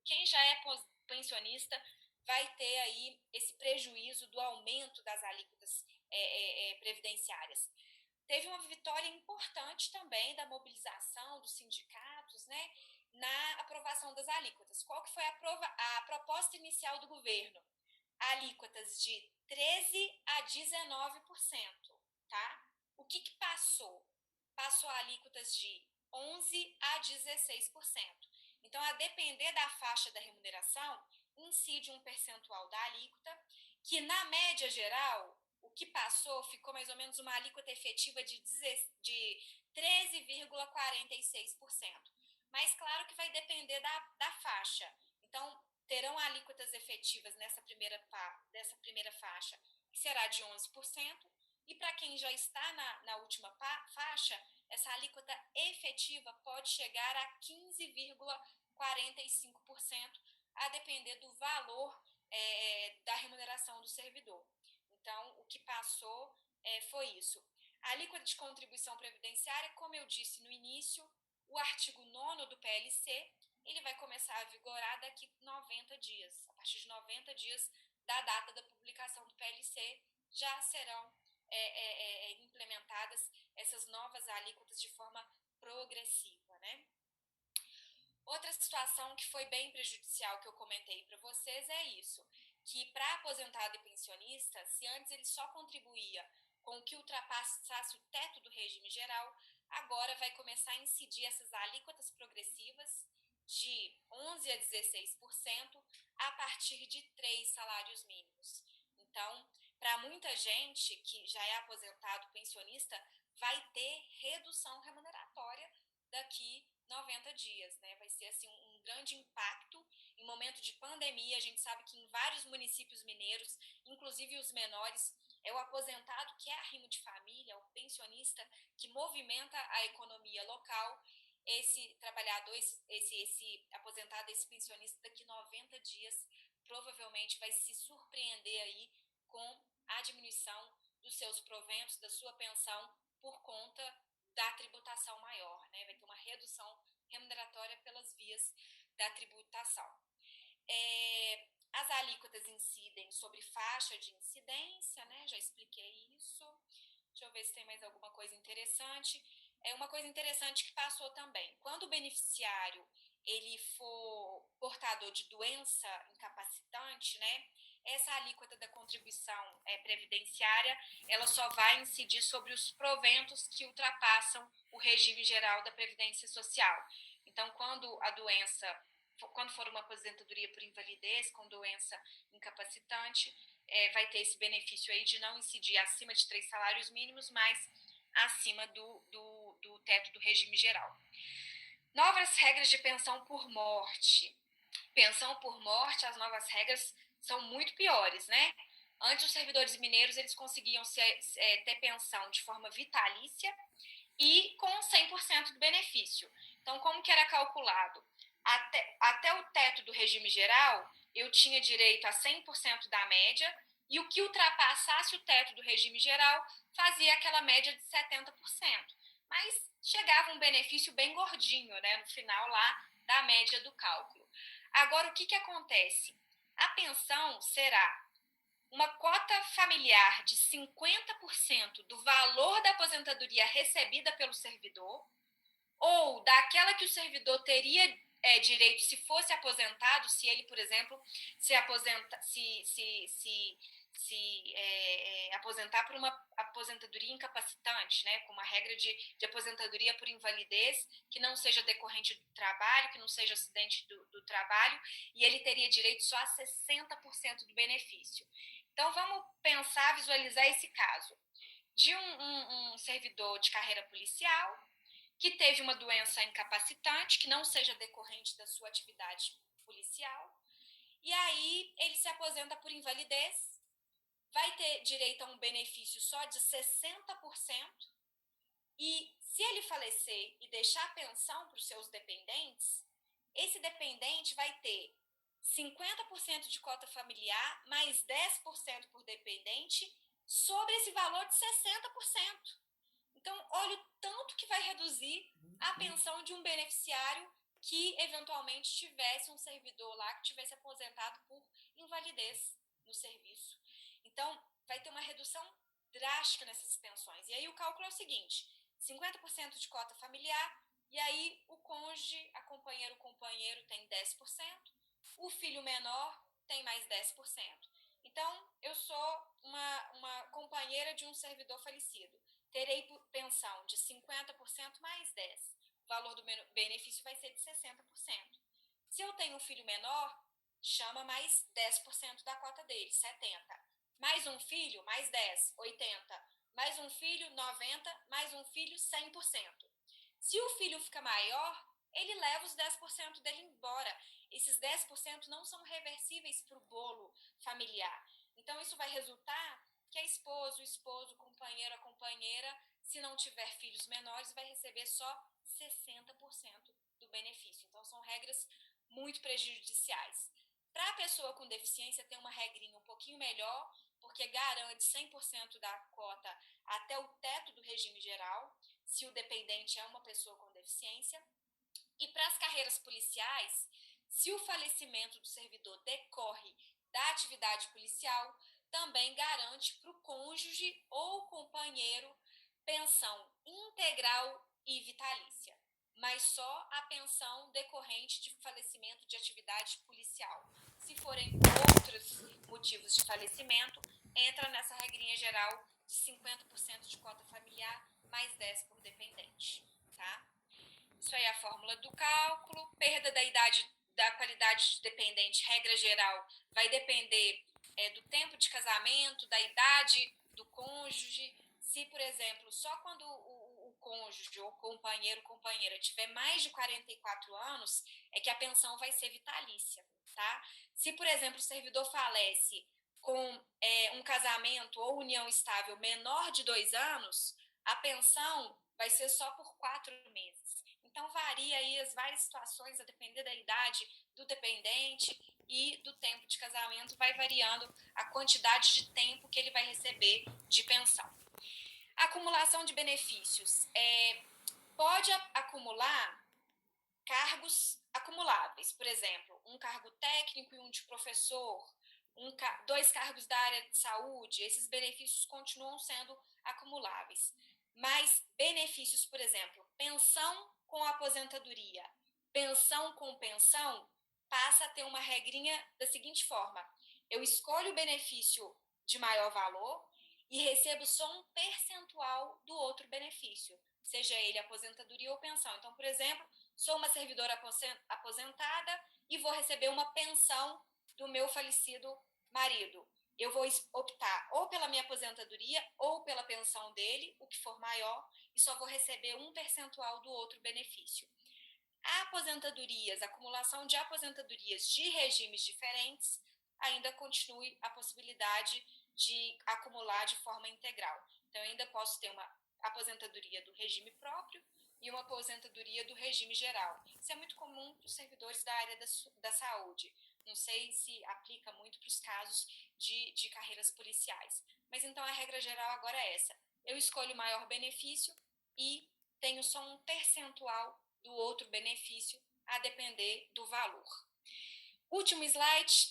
quem já é pensionista vai ter aí esse prejuízo do aumento das alíquotas previdenciárias. Teve uma vitória importante também da mobilização dos sindicatos, né, na aprovação das alíquotas. Qual que foi a proposta inicial do governo? Alíquotas de 13% a 19%, tá? O que passou? Passou alíquotas de 11% a 16%. Então, a depender da faixa da remuneração, incide um percentual da alíquota, que na média geral, o que passou ficou mais ou menos uma alíquota efetiva de 13,46%. Mas claro que vai depender da faixa. Então, terão alíquotas efetivas dessa primeira faixa, que será de 11%, e para quem já está na última faixa, essa alíquota efetiva pode chegar a 15,45%, a depender do valor da remuneração do servidor. Então, o que passou foi isso. A alíquota de contribuição previdenciária, como eu disse no início, o artigo 9º do PLC, ele vai começar a vigorar daqui 90 dias. A partir de 90 dias da data da publicação do PLC, já serão implementadas essas novas alíquotas de forma progressiva, né? Outra situação que foi bem prejudicial que eu comentei para vocês é isso, que para aposentado e pensionista, se antes ele só contribuía com o que ultrapassasse o teto do regime geral, agora vai começar a incidir essas alíquotas progressivas de 11% a 16% a partir de 3 salários mínimos. Então, para muita gente que já é aposentado, pensionista, vai ter redução remuneratória daqui 90 dias, né? Vai ser assim um grande impacto em momento de pandemia. A gente sabe que em vários municípios mineiros, inclusive os menores, é o aposentado que é arrimo de família, o pensionista que movimenta a economia local. Esse trabalhador, esse aposentado, esse pensionista, daqui 90 dias, provavelmente vai se surpreender aí com a diminuição dos seus proventos, da sua pensão, por conta da tributação maior, né? Vai ter uma redução remuneratória pelas vias da tributação. As alíquotas incidem sobre faixa de incidência, né? Já expliquei isso. Deixa eu ver se tem mais alguma coisa interessante. Uma coisa interessante que passou também. Quando o beneficiário ele for portador de doença incapacitante, né? Essa alíquota da contribuição previdenciária, ela só vai incidir sobre os proventos que ultrapassam o regime geral da Previdência Social. Então, quando for uma aposentadoria por invalidez com doença incapacitante, vai ter esse benefício aí de não incidir acima de 3 salários mínimos, mas acima do teto do regime geral. Novas regras de pensão por morte. Pensão por morte, as novas regras são muito piores, né? Antes, os servidores mineiros eles conseguiam ter pensão de forma vitalícia e com 100% do benefício. Então, como que era calculado? Até o teto do regime geral, eu tinha direito a 100% da média, e o que ultrapassasse o teto do regime geral fazia aquela média de 70%. Mas chegava um benefício bem gordinho, né, no final lá da média do cálculo. Agora, o que acontece? A pensão será uma cota familiar de 50% do valor da aposentadoria recebida pelo servidor, ou daquela que o servidor teria direito se fosse aposentado, se ele, por exemplo, se aposentar por uma aposentadoria incapacitante, né, com uma regra de aposentadoria por invalidez que não seja decorrente do trabalho, que não seja acidente do trabalho, e ele teria direito só a 60% do benefício. Então, vamos pensar, visualizar esse caso de um servidor de carreira policial que teve uma doença incapacitante, que não seja decorrente da sua atividade policial, e aí ele se aposenta por invalidez, vai ter direito a um benefício só de 60%, e se ele falecer e deixar a pensão para os seus dependentes, esse dependente vai ter 50% de cota familiar, mais 10% por dependente, sobre esse valor de 60%. Então, olha o tanto que vai reduzir a pensão de um beneficiário que eventualmente tivesse um servidor lá que tivesse aposentado por invalidez no serviço. Então, vai ter uma redução drástica nessas pensões. E aí o cálculo é o seguinte: 50% de cota familiar, e aí o cônjuge, a companheira, o companheiro tem 10%, o filho menor tem mais 10%. Então, eu sou uma companheira de um servidor falecido. Terei pensão de 50% mais 10%. O valor do benefício vai ser de 60%. Se eu tenho um filho menor, chama mais 10% da cota dele, 70%. Mais um filho, mais 10%, 80%. Mais um filho, 90%. Mais um filho, 100%. Se o filho fica maior, ele leva os 10% dele embora. Esses 10% não são reversíveis para o bolo familiar. Então, isso vai resultar que a esposa, o esposo, o companheiro, a companheira, se não tiver filhos menores, vai receber só 60% do benefício. Então, são regras muito prejudiciais. Para a pessoa com deficiência, tem uma regrinha um pouquinho melhor, porque garante 100% da cota até o teto do regime geral, se o dependente é uma pessoa com deficiência. E para as carreiras policiais, se o falecimento do servidor decorre da atividade policial, também garante para o cônjuge ou companheiro pensão integral e vitalícia, mas só a pensão decorrente de falecimento de atividade policial. Se forem outros motivos de falecimento, entra nessa regrinha geral de 50% de cota familiar, mais 10% por dependente, tá? Isso aí é a fórmula do cálculo. Perda da idade, da qualidade de dependente, regra geral, vai depender do tempo de casamento, da idade do cônjuge. Se, por exemplo, só quando o cônjuge ou companheiro ou companheira tiver mais de 44 anos, é que a pensão vai ser vitalícia, tá? Se, por exemplo, o servidor falece com um casamento ou união estável menor de 2 anos, a pensão vai ser só por 4 meses. Então, varia aí as várias situações, a depender da idade do dependente e do tempo de casamento, vai variando a quantidade de tempo que ele vai receber de pensão. Acumulação de benefícios. Pode acumular cargos acumuláveis, por exemplo, um cargo técnico e um de professor, 2 cargos da área de saúde, esses benefícios continuam sendo acumuláveis. Mas benefícios, por exemplo, pensão com aposentadoria, pensão com pensão, passa a ter uma regrinha da seguinte forma: eu escolho o benefício de maior valor e recebo só um percentual do outro benefício, seja ele aposentadoria ou pensão. Então, por exemplo, sou uma servidora aposentada e vou receber uma pensão do meu falecido marido. Eu vou optar ou pela minha aposentadoria ou pela pensão dele, o que for maior, e só vou receber um percentual do outro benefício. Aposentadorias, acumulação de aposentadorias de regimes diferentes, ainda continue a possibilidade de acumular de forma integral. Então, eu ainda posso ter uma aposentadoria do regime próprio e uma aposentadoria do regime geral. Isso é muito comum para os servidores da área da saúde. Não sei se aplica muito para os casos de carreiras policiais. Mas então a regra geral agora é essa: eu escolho o maior benefício e tenho só um percentual do outro benefício a depender do valor. Último slide,